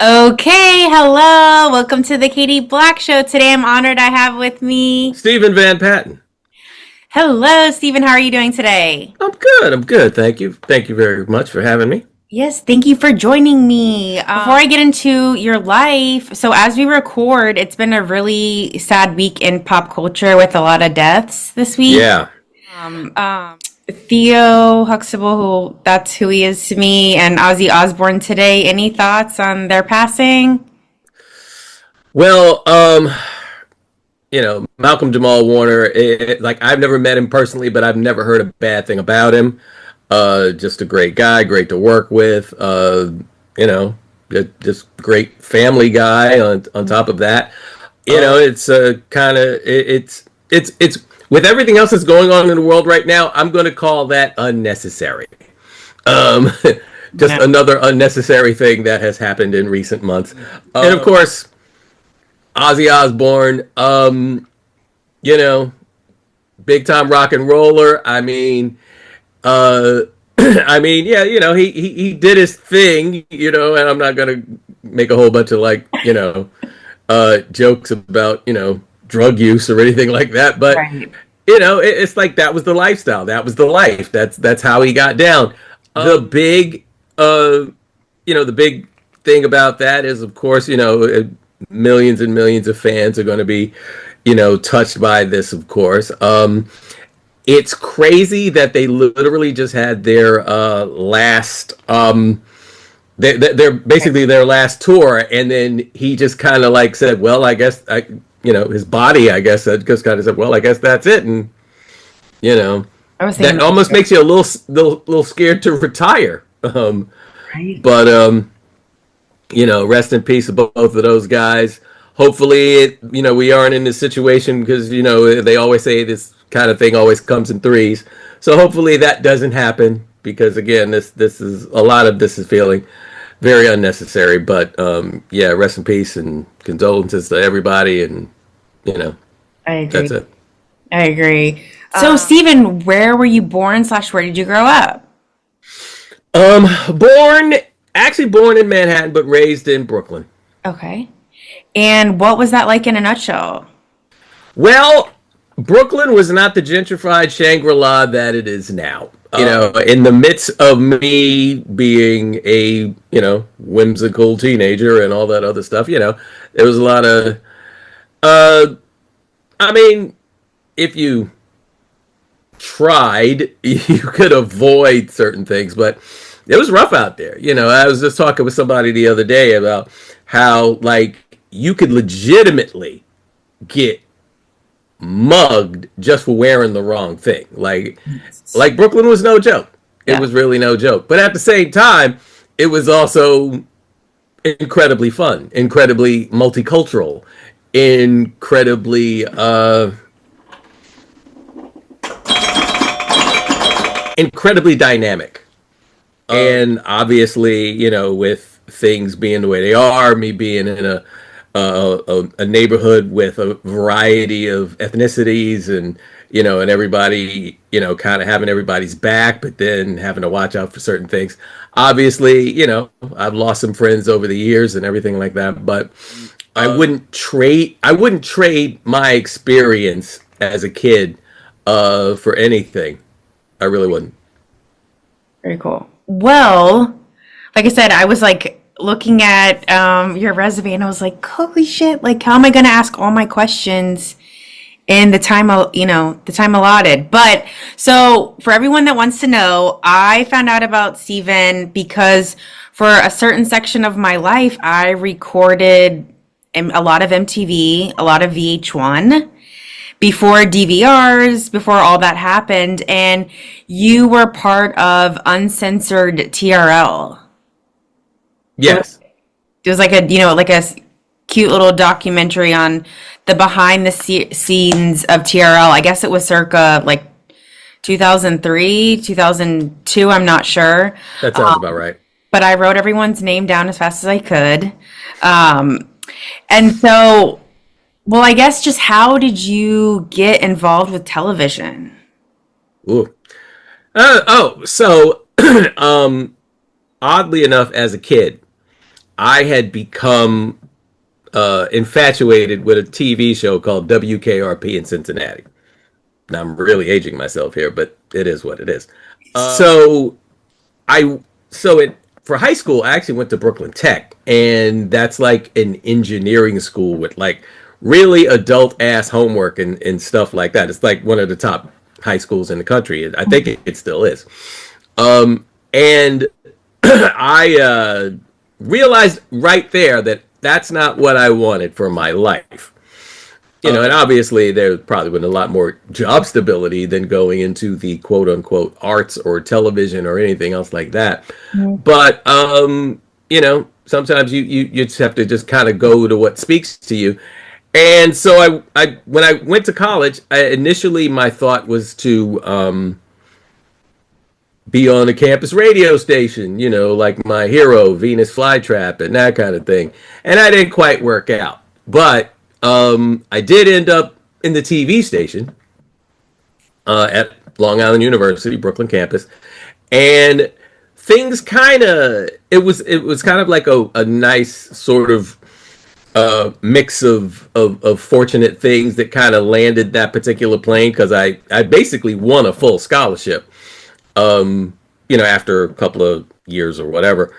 Okay, hello. Welcome to the Katie Black Show. Today I'm honored I have with me. Steven Van Patten. Hello, Stephen. How are you doing today? I'm good. I'm good. Thank you. Thank you very much for having me. Yes, thank you for joining me. Before I get into your life, so as we record, it's been a really sad week in pop culture with a lot of deaths this week. Yeah. Um, um, Theo Huxtable, that's who he is to me, and Ozzy Osbourne today. Any thoughts on their passing? Well, Malcolm Jamal Warner, like I've never met him personally, but I've never heard a bad thing about him. Just a great guy, great to work with. You know, just great family guy on top of that. It's kind of it's with everything else that's going on in the world right now, I'm going to call that unnecessary. Um, just No. another unnecessary thing that has happened in recent months. And of course, Ozzy Osbourne, you know, big time rock and roller. Uh, yeah, he did his thing, and I'm not gonna make a whole bunch of jokes about drug use or anything like that. But Right. it's like that was the lifestyle, that was the life. That's how he got down. The big, the big thing about that is, of course, millions and millions of fans are going to be, touched by this. Of course, it's crazy that they literally just had their last they're basically their last tour, and then he just kind of like said, well, I guess his body, I guess, just kind of said, well, I guess that's it. And you know I was thinking that the almost same. makes you a little scared to retire. Right. But rest in peace of both of those guys. Hopefully, we aren't in this situation, because they always say this kind of thing always comes in threes. So hopefully that doesn't happen, because again, this is a lot of this is feeling very unnecessary. But yeah, rest in peace and condolences to everybody, and I that's agree. it. I agree. So, Stephen, where were you born slash where did you grow up? Um, born actually born in Manhattan, but raised in Brooklyn. Okay. And what was that like in a nutshell? Well, Brooklyn was not the gentrified Shangri-La that it is now. In the midst of me being a, whimsical teenager and all that other stuff, there was a lot of, uh, I mean, if you tried, you could avoid certain things, but it was rough out there. I was just talking with somebody the other day about how, like, you could legitimately get mugged just for wearing the wrong thing. Like Brooklyn was no joke. It Yeah, was really no joke. But at the same time, it was also incredibly fun, incredibly multicultural, incredibly incredibly dynamic. And obviously, with things being the way they are, me being in a neighborhood with a variety of ethnicities, and everybody, kind of having everybody's back, but then having to watch out for certain things. Obviously, I've lost some friends over the years and everything like that, but I wouldn't trade my experience as a kid for anything. I really wouldn't. very cool. Well, like I said, I was like looking at your resume and I was like, holy shit, like how am I going to ask all my questions in the time, the time allotted? But so for everyone that wants to know, I found out about Steven because for a certain section of my life, I recorded a lot of MTV, a lot of VH1 before DVRs, before all that happened, and you were part of Uncensored TRL. Yes. It was like a, like a cute little documentary on the behind the scenes of TRL. I guess it was circa like 2003, 2002, I'm not sure. That sounds about right. But I wrote everyone's name down as fast as I could. Um, and so, well, I guess just how did you get involved with television? Ooh. So um, oddly enough, as a kid, I had become infatuated with a TV show called WKRP in Cincinnati. Now I'm really aging myself here, but it is what it is. So I so it for high school I actually went to Brooklyn Tech, and that's like an engineering school with like really adult ass homework and stuff like that. It's like one of the top high schools in the country. I think it still is. And I realized right there that that's not what I wanted for my life. You know, and obviously there probably been a lot more job stability than going into the quote unquote arts or television or anything else like that. But you know, sometimes you just have to just kind of go to what speaks to you. And so I when I went to college, initially my thought was to be on a campus radio station, you know, like my hero, Venus Flytrap, and that kind of thing. And I didn't quite work out. But I did end up in the TV station at Long Island University, Brooklyn campus. And things kind of, it was kind of like a nice sort of mix of fortunate things that kind of landed that particular plane, because I basically won a full scholarship. You know, after a couple of years or whatever.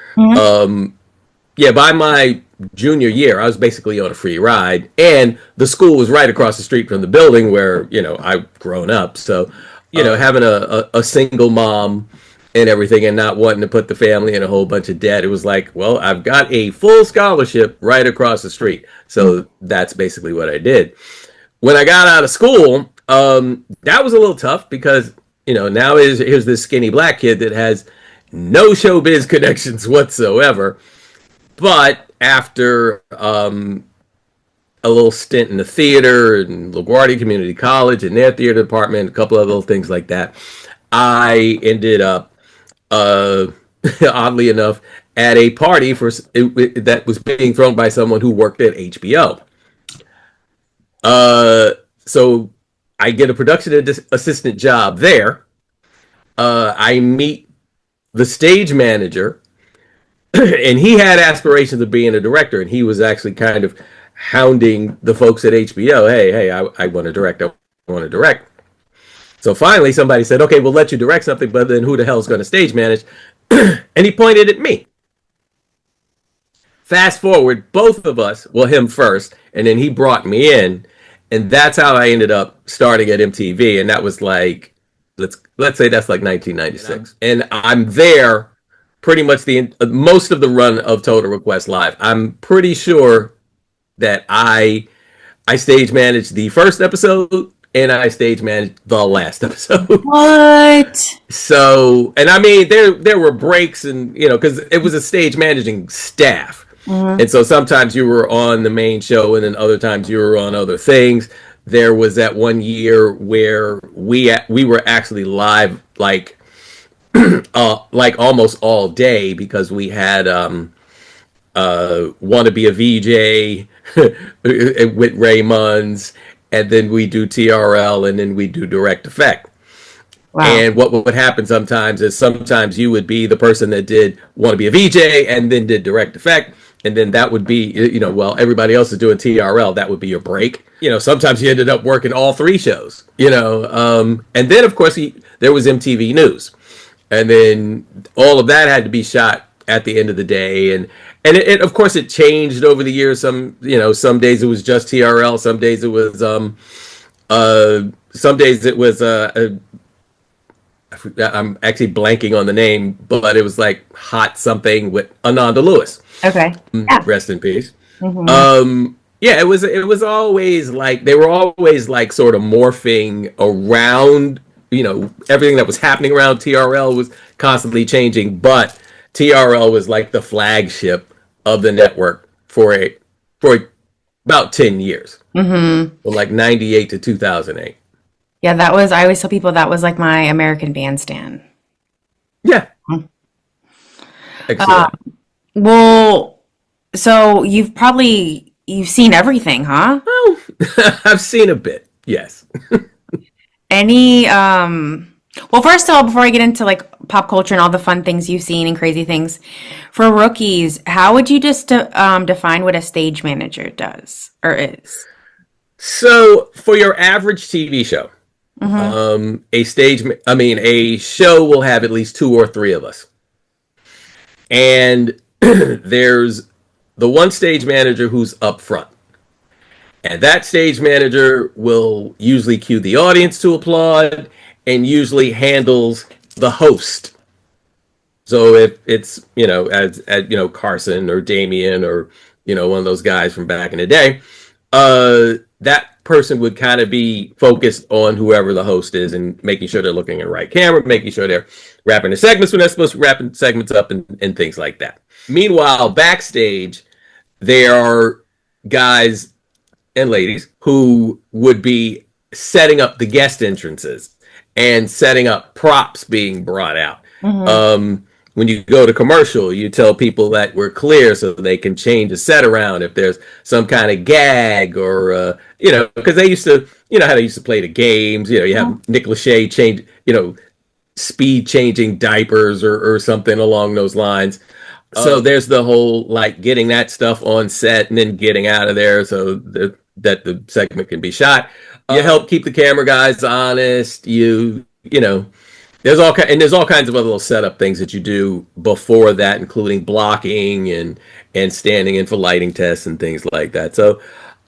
Yeah, by my junior year, I was basically on a free ride, and the school was right across the street from the building where, you know, I've grown up. So, you know, having a single mom and everything and not wanting to put the family in a whole bunch of debt, it was like, well, I've got a full scholarship right across the street. So that's basically what I did. When I got out of school, that was a little tough because, you know, now here's this skinny black kid that has no showbiz connections whatsoever. But after a little stint in the theater and LaGuardia Community College and their theater department, a couple of little things like that, I ended up, oddly enough, at a party that was being thrown by someone who worked at HBO. So I get a production assistant job there. I meet the stage manager, and he had aspirations of being a director, and he was actually kind of hounding the folks at HBO. Hey, I want to direct. I want to direct. So finally, somebody said, okay, we'll let you direct something, but then who the hell is going to stage manage? And he pointed at me. Fast forward, both of us, well, him first, and then he brought me in, and that's how I ended up starting at MTV, and that was like, let's say that's like 1996, and I'm there pretty much most of the run of Total Request Live. I'm pretty sure that I stage managed the first episode and I stage managed the last episode. What? So, and I mean, there were breaks, and you know, because it was a stage managing staff, and so sometimes you were on the main show, and then other times you were on other things. There was that one year where we were actually live like almost all day, because we had Want to Be a VJ with Raymond's, and then we do TRL, and then we do Direct Effect. Wow. And what would happen sometimes is you would be the person that did Want to Be a VJ and then did Direct Effect, and then that would be, you know, while everybody else is doing TRL, that would be your break. You know, sometimes you ended up working all three shows, you know, and then of course there was MTV News. And then all of that had to be shot at the end of the day, and it of course it changed over the years. Some days it was just TRL, some days it was I'm actually blanking on the name, but it was like Hot Something with Ananda Lewis. Okay, yeah. Rest in peace. Yeah, it was always like they were always like sort of morphing around. You know, everything that was happening around TRL was constantly changing, but TRL was like the flagship of the network for about 10 years. From like 98 to 2008. Yeah, I always tell people that was like my American Bandstand. Yeah. Excellent. Well, so you've seen everything, huh? Well, I've seen a bit, yes. Any well, first of all, before I get into like pop culture and all the fun things you've seen and crazy things. For rookies, how would you just define what a stage manager does or is? So for your average TV show, a show will have at least two or three of us. And there's the one stage manager who's up front. And that stage manager will usually cue the audience to applaud and usually handles the host. So if it's, as Carson or Damien or, one of those guys from back in the day, that person would kind of be focused on whoever the host is and making sure they're looking at the right camera, making sure they're wrapping the segments when they're supposed to be wrapping segments up and things like that. Meanwhile, backstage, there are guys and ladies who would be setting up the guest entrances and setting up props being brought out. When you go to commercial, you tell people that we're clear so they can change the set around if there's some kind of gag or, because they used to, how they used to play the games, you have Nick Lachey change, speed changing diapers or something along those lines. So there's the whole, like, getting that stuff on set and then getting out of there so that the segment can be shot. You help keep the camera guys honest. There's all kinds of other little setup things that you do before that, including blocking and standing in for lighting tests and things like that. So,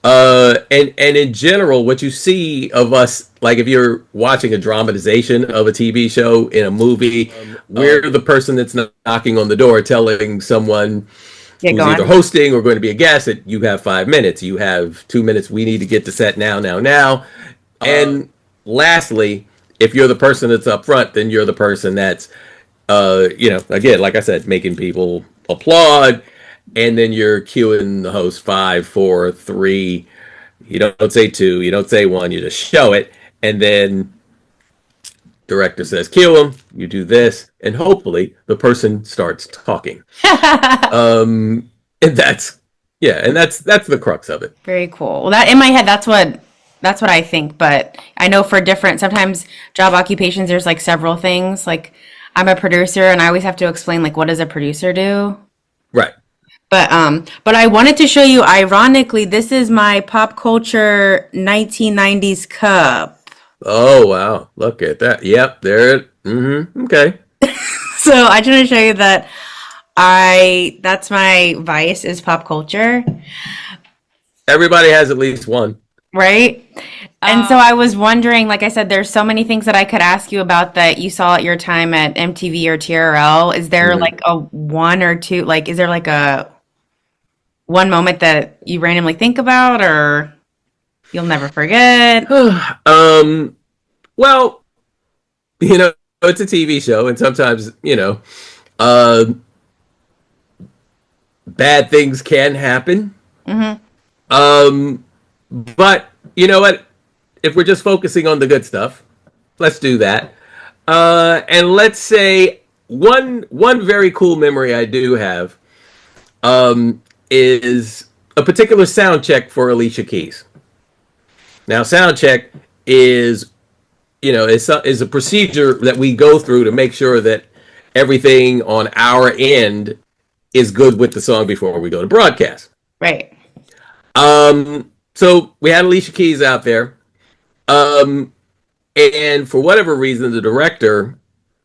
and in general, what you see of us, like if you're watching a dramatization of a TV show in a movie, we're the person that's knocking on the door, telling someone who's either hosting or going to be a guest that you have 5 minutes, you have 2 minutes. We need to get to set now. And lastly, if you're the person that's up front, then you're the person that's, again, like I said, making people applaud. And then you're cueing the host 5, 4, 3. You don't say 2, you don't say 1, you just show it. And then director says, cue him, you do this. And hopefully the person starts talking. And that's the crux of it. Very cool. Well, that in my head, that's what I think. But I know for different, sometimes job occupations, there's like several things. Like I'm a producer and I always have to explain like, what does a producer do? Right. But I wanted to show you, ironically, this is my pop culture 1990s cup. Oh, wow. Look at that. Yep. There it. Okay. So I just want to show you that that's my vice is pop culture. Everybody has at least one. Right? And so I was wondering, like I said, there's so many things that I could ask you about that you saw at your time at MTV or TRL. Is there like a one or two, like, is there like a one moment that you randomly think about or you'll never forget? Well, it's a TV show and sometimes, bad things can happen. But you know what? If we're just focusing on the good stuff, let's do that. And let's say one very cool memory I do have is a particular sound check for Alicia Keys. Now, sound check is a procedure that we go through to make sure that everything on our end is good with the song before we go to broadcast. Right. So we had Alicia Keys out there. And for whatever reason, the director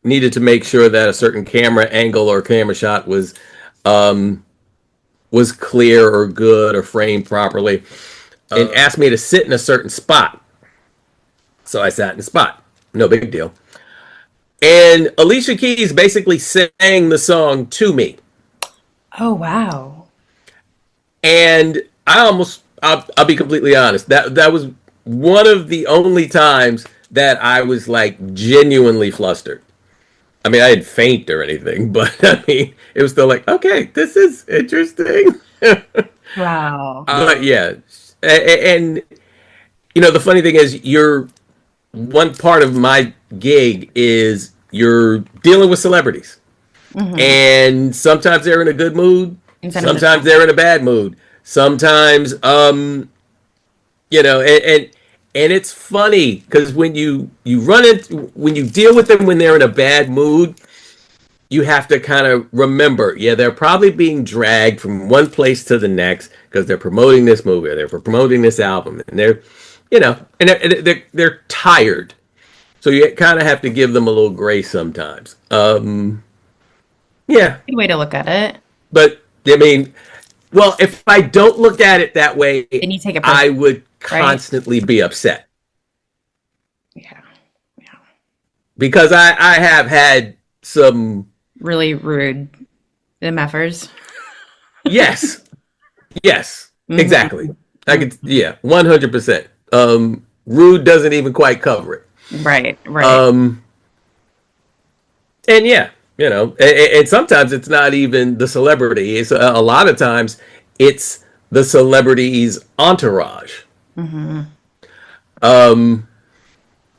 needed to make sure that a certain camera angle or camera shot was clear or good or framed properly, and asked me to sit in a certain spot. So I sat in a spot. No big deal. And Alicia Keys basically sang the song to me. Oh, wow. And I'll be completely honest. That was one of the only times that I was like genuinely flustered. I mean, I didn't faint or anything, but I mean, it was still like, okay, this is interesting. Wow. But yeah, and the funny thing is, one part of my gig is you're dealing with celebrities, and sometimes they're in a good mood, sometimes they're in a bad mood. Sometimes, and it's funny because when you deal with them when they're in a bad mood, you have to kind of remember, yeah, they're probably being dragged from one place to the next because they're promoting this movie or they're promoting this album, and they're, and they're tired. So you kind of have to give them a little grace sometimes. Yeah, Good way to look at it. but I mean, well, if I don't look at it that way, Then you take it I personally, would right? constantly be upset Yeah. Yeah. because I have had some. Really rude MFers. Yes, yes, Mhm. exactly. I could, yeah, 100%. Rude doesn't even quite cover it. Right, right. Um, and yeah, and sometimes it's not even the celebrity. It's a lot of times it's the celebrity's entourage. Hmm. Um,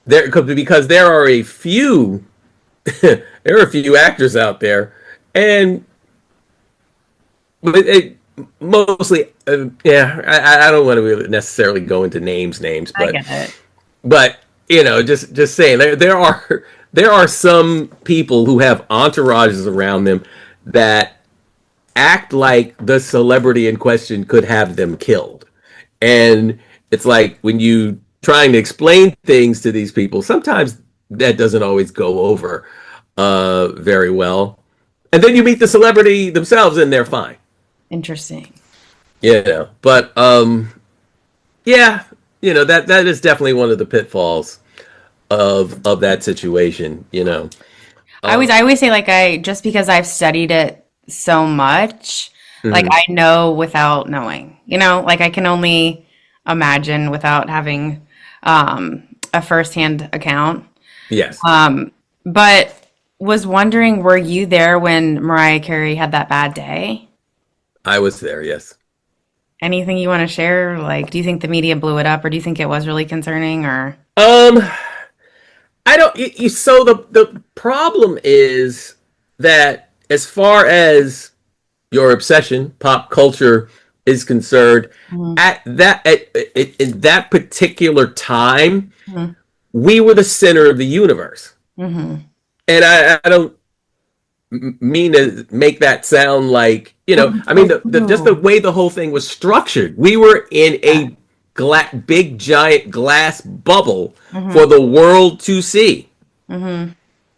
because there are a few there are a few actors out there, and but mostly, yeah. I don't want to really necessarily go into names, I get it. but just saying there are some people who have entourages around them that act like the celebrity in question could have them killed, and it's like when you trying to explain things to these people, sometimes that doesn't always go over very well, and then you meet the celebrity themselves and they're fine. Interesting. But yeah, that is definitely one of the pitfalls of that situation. I always say, like, I just because I've studied it so much, like Mhm. I know without knowing, like I can only imagine without having a firsthand account. Yes, But was wondering, were you there when Mariah Carey had that bad day? I was there. Yes. Anything you want to share? Like, do you think the media blew it up, or do you think it was really concerning, or? Um, I don't. So the problem is that as far as your obsession, pop culture is concerned, Mhm. in that particular time, Mhm. we were the center of the universe, Mhm. and I don't mean to make that sound like I mean the just the Oh, way the whole thing was structured. We were in yeah. a big giant glass bubble for Mhm. the world to see, Mhm.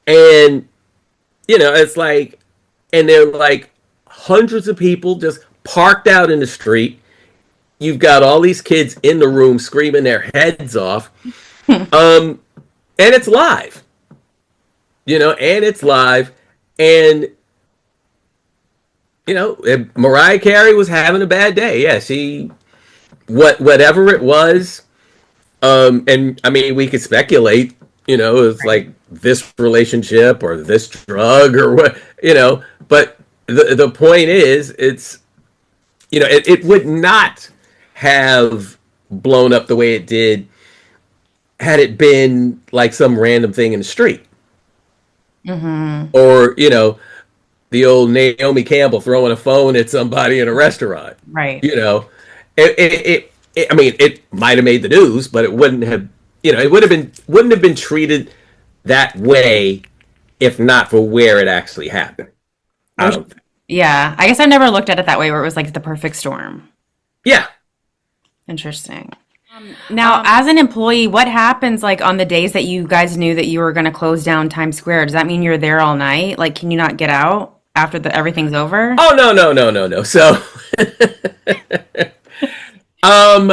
and it's like, and they're like hundreds of people just parked out in the street. You've got all these kids in the room screaming their heads off, and it's live, and it's live, and Mariah Carey was having a bad day. Yeah, she whatever it was. And I mean, we could speculate. It's Right. like this relationship or this drug or what. But the point is, it's it would not have blown up the way it did had it been like some random thing in the street, Mhm. or the old Naomi Campbell throwing a phone at somebody in a restaurant. Right. You know, I mean, it might have made the news, but it wouldn't have. It wouldn't have been treated that way if not for where it actually happened. I There's, don't think. yeah. I guess I never looked at it that way, where it was like the perfect storm. Yeah. Interesting. Now, as an employee, what happens like on the days that you guys knew that you were going to close down Times Square? Does that mean you're there all night? Like, can you not get out after everything's over? Oh no, no, no, no, no. So, um,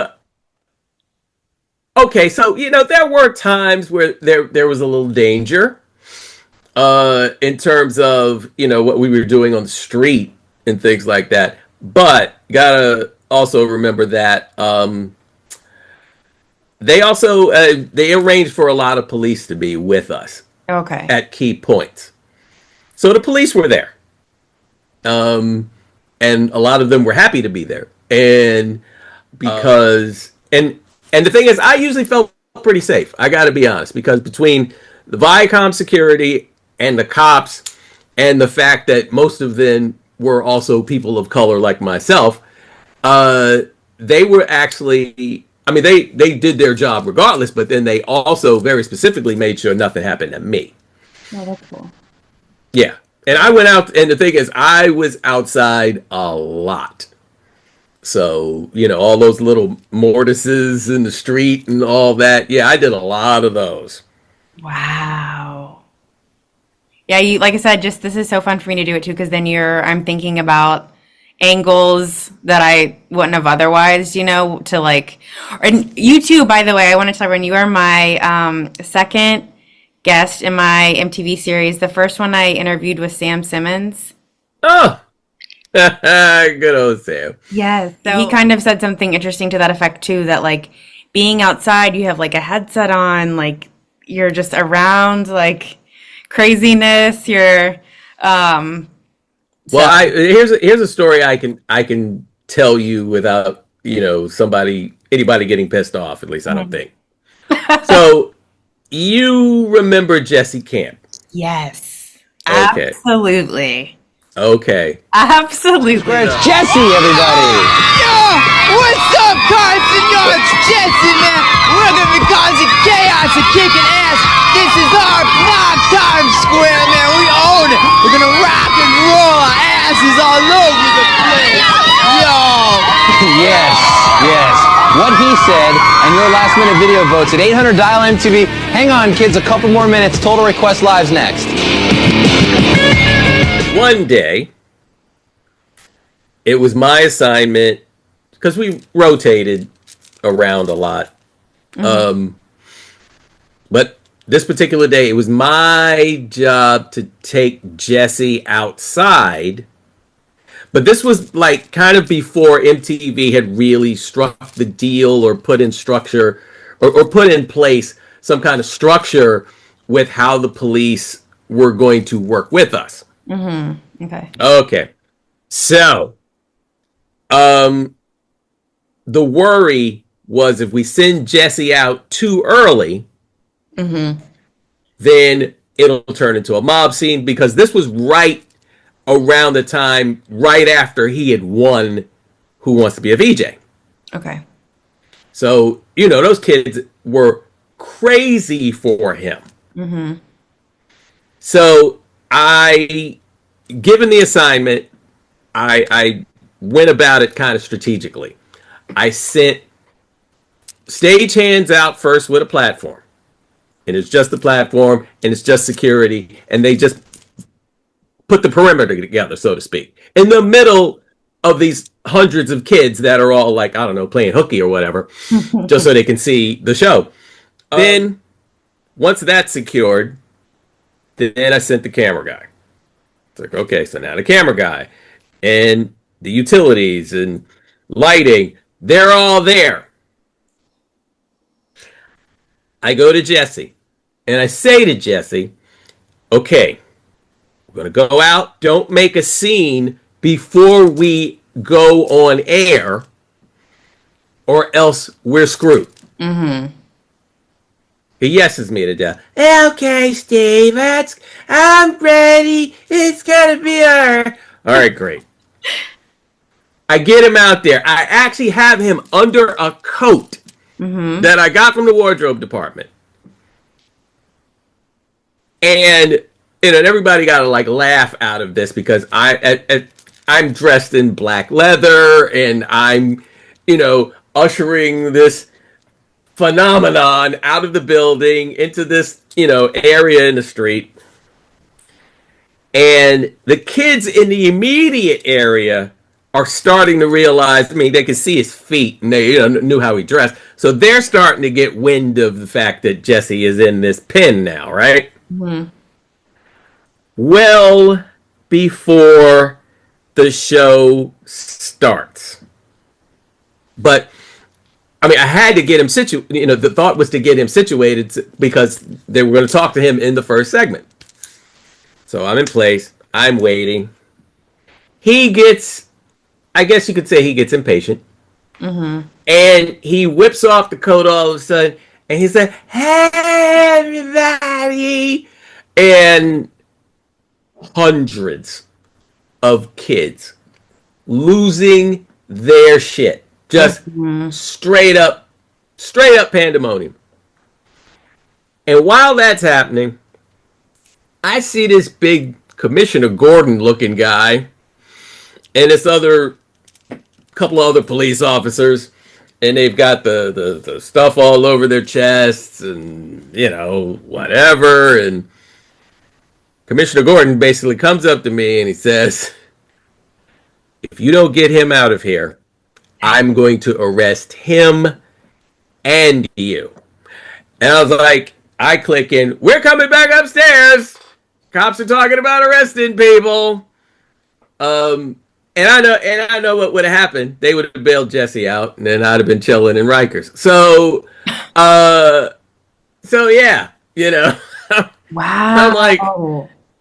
okay, so there were times where there was a little danger in terms of what we were doing on the street and things like that. But gotta also remember that they arranged for a lot of police to be with us Okay. at key points. So the police were there, um, and a lot of them were happy to be there. And because and the thing is, I usually felt pretty safe. I got to be honest, because between the Viacom security and the cops, and the fact that most of them were also people of color like myself, uh, they were actually. I mean, they did their job regardless, but then they also very specifically made sure nothing happened to me. Oh, that's cool. Yeah, And I went out, and the thing is, I was outside a lot. So, all those little mortises in the street and all that. Yeah, I did a lot of those. Wow. Yeah, like I said, just this is so fun for me to do it too, because then I'm thinking about angles that I wouldn't have otherwise, to like, and you too, by the way, I want to tell everyone, you are my second guest in my MTV series. The first one I interviewed was Sam Simmons. Oh, good old Sam. Yes. So he kind of said something interesting to that effect too, that like being outside, you have like a headset on, like you're just around like craziness. Well, here's a story I can tell you without anybody getting pissed off. At least I don't think. So you remember Jesse Camp? Yes. Okay. Absolutely. Okay. Absolutely. Where's Jesse, everybody? Yo, what's up, Carson? Yo, it's Jesse, man. Welcome to Causing Chaos and Kicking Ass. This is our Knock Time Square, man. We own it. We're gonna rock and roll our asses all over the place. Yo. Yes. What he said, and your last minute video votes at 800 Dial MTV. Hang on, kids, a couple more minutes. Total Request Live's next. One day, it was my assignment, because we rotated around a lot. But this particular day, it was my job to take Jesse outside. But this was like kind of before MTV had really struck the deal or put in structure or put in place some kind of structure with how the police were going to work with us. Mm-hmm. Okay. Okay. So, the worry was if we send Jesse out too early, then it'll turn into a mob scene, because this was right around the time, right after he had won Who Wants to Be a VJ. Okay. So, those kids were crazy for him. Mm-hmm. So, given the assignment, I went about it kind of strategically. I sent stagehands out first with a platform. And it's just the platform, and it's just security, and they just put the perimeter together, so to speak, in the middle of these hundreds of kids that are all like, I don't know, playing hooky or whatever, just so they can see the show. Then, once that's secured, then I sent the camera guy. It's like, okay, so now the camera guy and the utilities and lighting, they're all there. I go to Jesse, and I say to Jesse, okay, we're going to go out. Don't make a scene before we go on air, or else we're screwed. Mm-hmm. He yeses me to death. Okay, Steve, I'm ready. It's going to be all right, great. I get him out there. I actually have him under a coat that I got from the wardrobe department. And everybody got to like laugh out of this, because I'm dressed in black leather, and I'm, ushering this phenomenon out of the building into this, area in the street. And the kids in the immediate area are starting to realize, they could see his feet, and they knew how he dressed. So they're starting to get wind of the fact that Jesse is in this pin now, right? Mm-hmm. Well before the show starts. But, I had to get him situated. The thought was to get him situated, because they were going to talk to him in the first segment. So I'm in place. I'm waiting. He gets, I guess you could say he gets impatient. Mm-hmm. And he whips off the coat all of a sudden, and he said, "Hey, everybody!" And hundreds of kids losing their shit. Just straight up pandemonium. And while that's happening, I see this big Commissioner Gordon looking guy and this other couple of other police officers, and they've got the stuff all over their chests and, you know, whatever. And Commissioner Gordon basically comes up to me and he says, if you don't get him out of here, I'm going to arrest him and you. And I was like, I click in, we're coming back upstairs. Cops are talking about arresting people. And I know what would have happened. They would have bailed Jesse out, and then I'd have been chilling in Rikers. So yeah, you know. Wow. I'm like,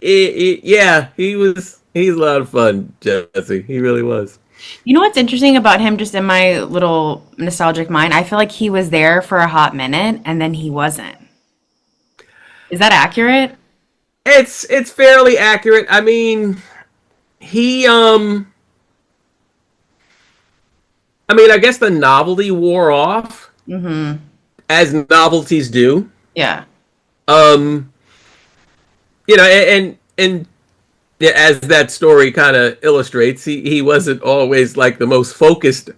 yeah, he's a lot of fun, Jesse. He really was. You know what's interesting about him, just in my little nostalgic mind? I feel like he was there for a hot minute, and then he wasn't. Is that accurate? It's fairly accurate. I mean, I guess the novelty wore off, as novelties do. Yeah. You know, and as that story kind of illustrates, he wasn't always like the most focused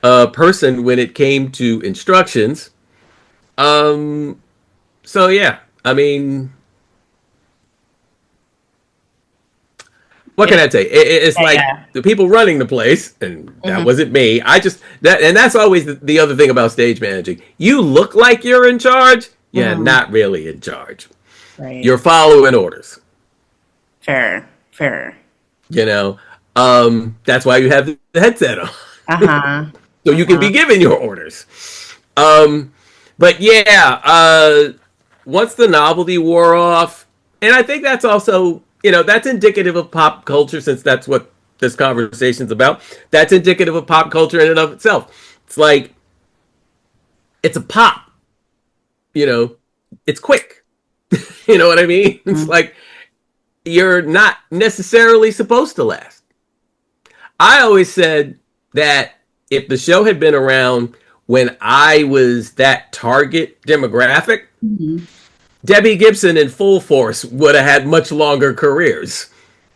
person when it came to instructions. So yeah, I mean, what can I say? It's like the people running the place, and that wasn't me. And that's always the other thing about stage managing. You look like you're in charge, you're not really in charge. Right. You're following orders. Fair. You know, that's why you have the headset on. So you can be given your orders. But yeah, once the novelty wore off, and I think that's also, you know, that's indicative of pop culture, since that's what this conversation's about. That's indicative of pop culture in and of itself. It's like, it's a pop, you know, it's quick. You know what I mean? It's like, you're not necessarily supposed to last. I always said that if the show had been around when I was that target demographic, Debbie Gibson and Full Force would have had much longer careers.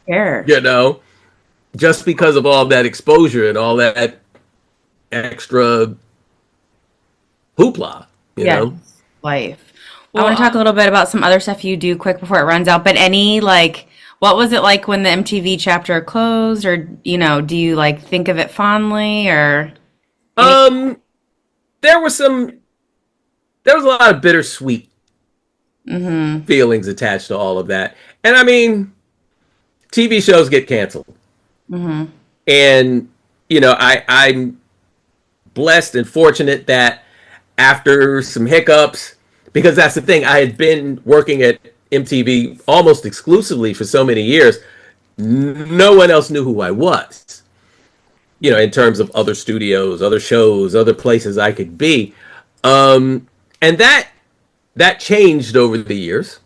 Fair. You know, just because of all that exposure and all that extra hoopla, you know? Life. I want to talk a little bit about some other stuff you do quick before it runs out, but any, like, what was it like when the MTV chapter closed, or, you know, do you, like, think of it fondly, or? There was a lot of bittersweet feelings attached to all of that. And I mean, TV shows get canceled. And, you know, I'm blessed and fortunate that after some hiccups, because that's the thing, I had been working at MTV almost exclusively for so many years, no one else knew who I was. You know, in terms of other studios, other shows, other places I could be. And that changed over the years.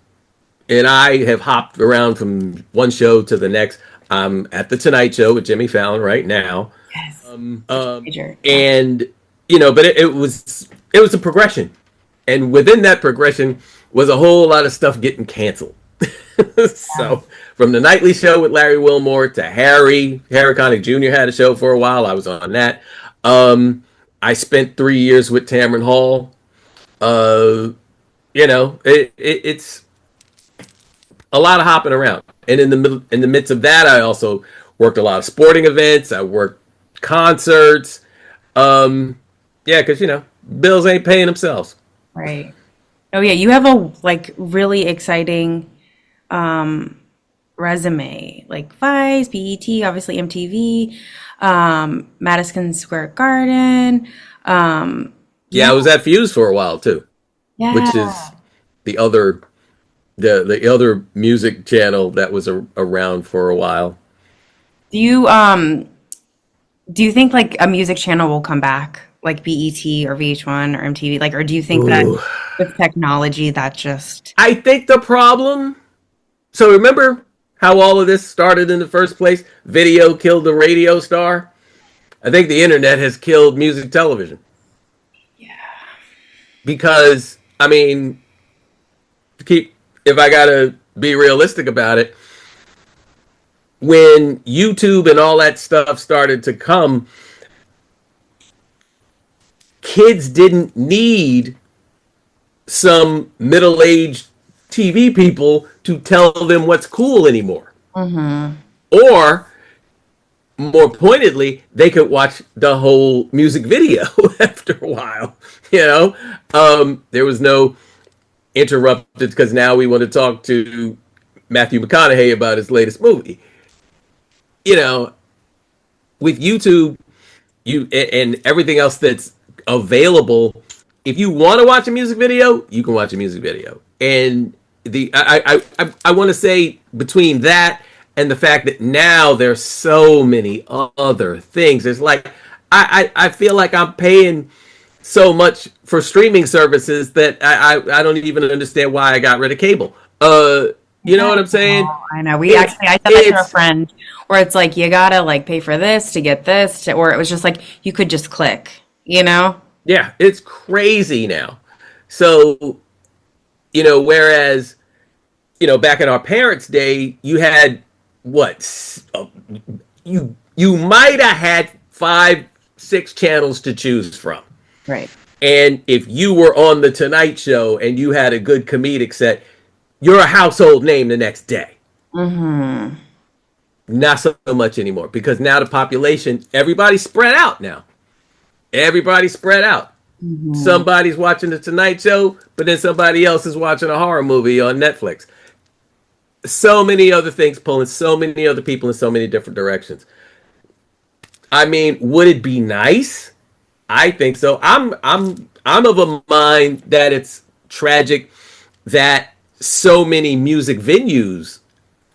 And I have hopped around from one show to the next. I'm at the Tonight Show with Jimmy Fallon right now. Yes. And, you know, but it was a progression. And within that progression was a whole lot of stuff getting canceled. So from the nightly show with Larry Wilmore to Harry Connick Jr. had a show for a while. I was on that. I spent 3 years with Tamron Hall. You know, it's a lot of hopping around. And in the midst of that, I also worked a lot of sporting events. I worked concerts. Yeah, because, you know, bills ain't paying themselves. Right. Oh yeah, you have a, like, really exciting resume, like Vice, BET, obviously MTV, Madison Square Garden. Yeah, I was at Fuse for a while too, which is the other music channel that was around for a while. Do you think, like, a music channel will come back, like BET or VH1 or MTV, like, or do you think that with technology that just? I think the problem. So remember how all of this started in the first place? Video killed the radio star. I think the internet has killed music television. Yeah. Because, I mean, if I gotta be realistic about it, when YouTube and all that stuff started to come, kids didn't need some middle-aged TV people to tell them what's cool anymore. Or, more pointedly, they could watch the whole music video after a while. There was no interrupted because now we want to talk to Matthew McConaughey about his latest movie. With YouTube, and everything else that's available, if you want to watch a music video, you can watch a music video. And I want to say between that and the fact that now there's so many other things, it's like I feel like I'm paying so much for streaming services that I don't even understand why I got rid of cable. You know what I'm saying? I know. I said that to a friend, where it's like you gotta like pay for this to get this, or it was just like you could just click, Yeah, it's crazy now. So, whereas, back in our parents' day, you had what? You might have had 5-6 channels to choose from. Right. And if you were on the Tonight Show and you had a good comedic set, you're a household name the next day. Not so much anymore, because now the population, everybody's spread out now. Everybody's spread out. Somebody's watching the Tonight Show, but then somebody else is watching a horror movie on Netflix. So many other things pulling so many other people in so many different directions. I mean, would it be nice? I think so. I'm of a mind that it's tragic that so many music venues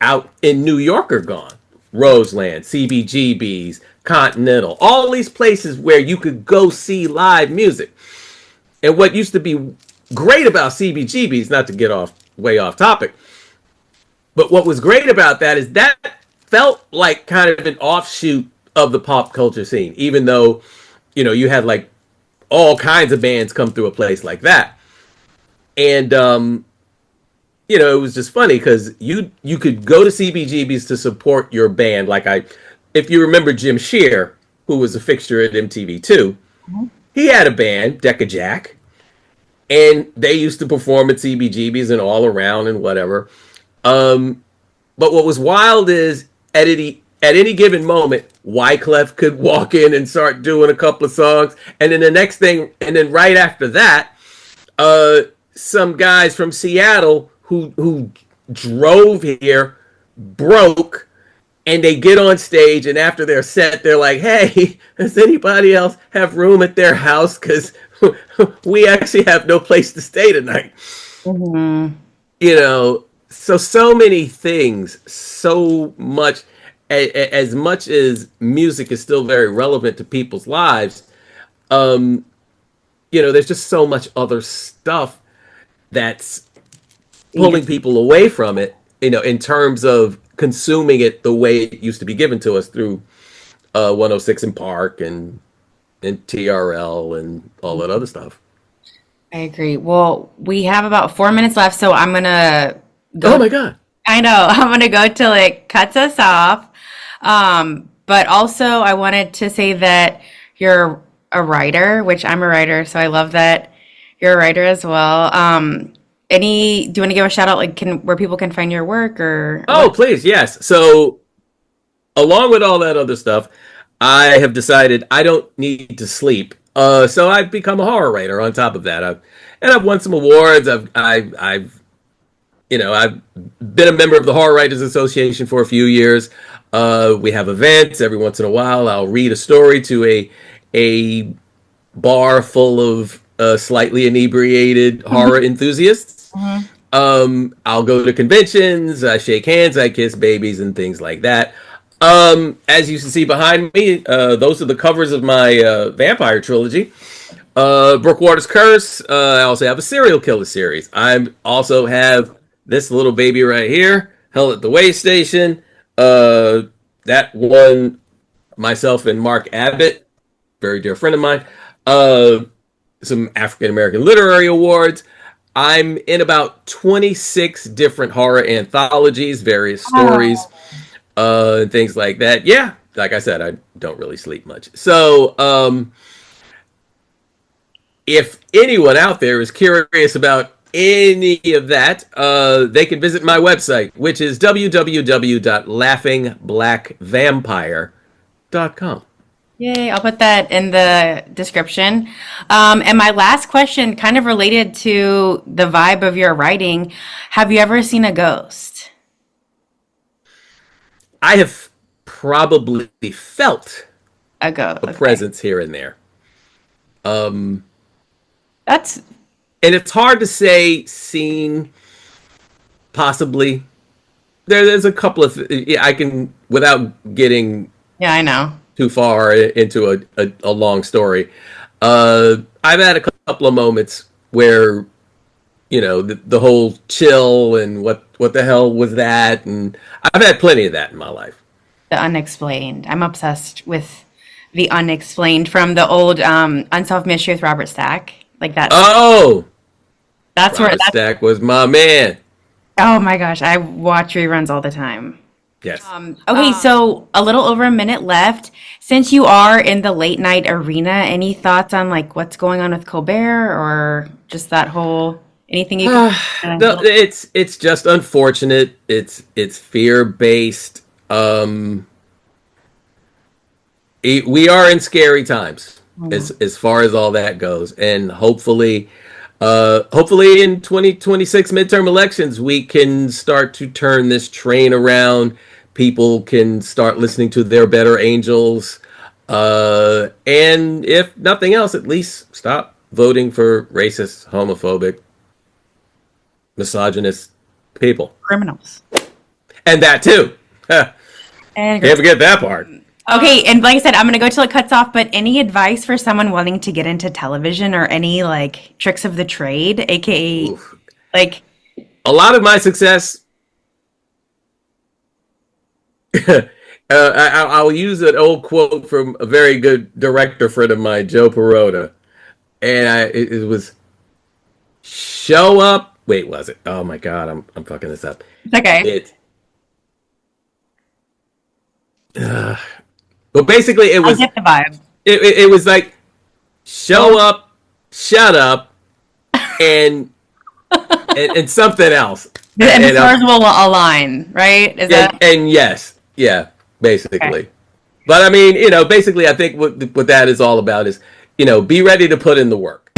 out in New York are gone. Roseland, CBGB's, Continental, all these places where you could go see live music. And what used to be great about CBGB's, not to get way off topic, but what was great about that is that felt like kind of an offshoot of the pop culture scene, even though, you had like all kinds of bands come through a place like that. And, it was just funny because you could go to CBGB's to support your band. Like if you remember Jim Shear, who was a fixture at MTV2, he had a band, Decca Jack, and they used to perform at CBGB's and all around and whatever. But what was wild is at any given moment, Wyclef could walk in and start doing a couple of songs, and then the next thing, and then right after that, some guys from Seattle who drove here broke, and they get on stage, and after their set, they're like, "Hey, does anybody else have room at their house? Because we actually have no place to stay tonight." So many things, so much. As much as music is still very relevant to people's lives, there's just so much other stuff that's pulling people away from it, in terms of consuming it the way it used to be given to us through 106 and Park and TRL and all that other stuff. I agree. Well, we have about 4 minutes left, so I'm going to go. Oh my God. I know. I'm going to go till it cuts us off. But also I wanted to say that you're a writer, which I'm a writer, so I love that you're a writer as well. Do you want to give a shout out, like where people can find your work or? Oh, please. Yes. So along with all that other stuff, I have decided I don't need to sleep. So I've become a horror writer on top of that. I've won some awards. I've been a member of the Horror Writers Association for a few years. We have events every once in a while. I'll read a story to a bar full of slightly inebriated horror enthusiasts. I'll go to conventions. I shake hands. I kiss babies and things like that. As you can see behind me, those are the covers of my vampire trilogy. Brookwater's Curse. I also have a serial killer series. I also have this little baby right here, Hell at the Way Station. That won myself and Mark Abbott, very dear friend of mine, some African American literary awards. I'm in about 26 different horror anthologies, various stories. and things like that. Yeah, like I said, I don't really sleep much. So if anyone out there is curious about any of that, they can visit my website, which is www.laughingblackvampire.com. Yay, I'll put that in the description. And my last question, kind of related to the vibe of your writing, have you ever seen a ghost? I have probably felt A ghost. a presence here and there. That's And it's hard to say seen, possibly. There's a couple of, yeah, I can, without getting yeah, I know. too far into a long story. I've had a couple of moments where, you know, the whole chill and what the hell was that? And I've had plenty of that in my life. The unexplained. I'm obsessed with the unexplained from the old Unsolved Mystery with Robert Stack. Like that. Oh, That's Robert Stack was my man. Oh my gosh, I watch reruns all the time. Yes. Okay, so a little over a minute left. Since you are in the late night arena, any thoughts on like what's going on with Colbert or just that whole anything you can No, it's just unfortunate. It's fear based. We are in scary times as far as all that goes, and hopefully in 2026 midterm elections we can start to turn this train around. People can start listening to their better angels, and if nothing else, at least stop voting for racist, homophobic, misogynist people. criminals. And that too. And Can't forget that part. okay, and like I said, I'm gonna go till it cuts off, but any advice for someone wanting to get into television or any like tricks of the trade, aka Oof. like A lot of my success, I'll use an old quote from a very good director friend of mine, Joe Perota. And it was show up. Wait, was it? Oh my God, I'm fucking this up. it's okay. But basically it I was get the vibe. it was like show up, shut up, and something else. And the stars will align, right? Is that And yes, yeah, basically. Okay. But I mean, you know, basically, I think what that is all about is, you know, be ready to put in the work.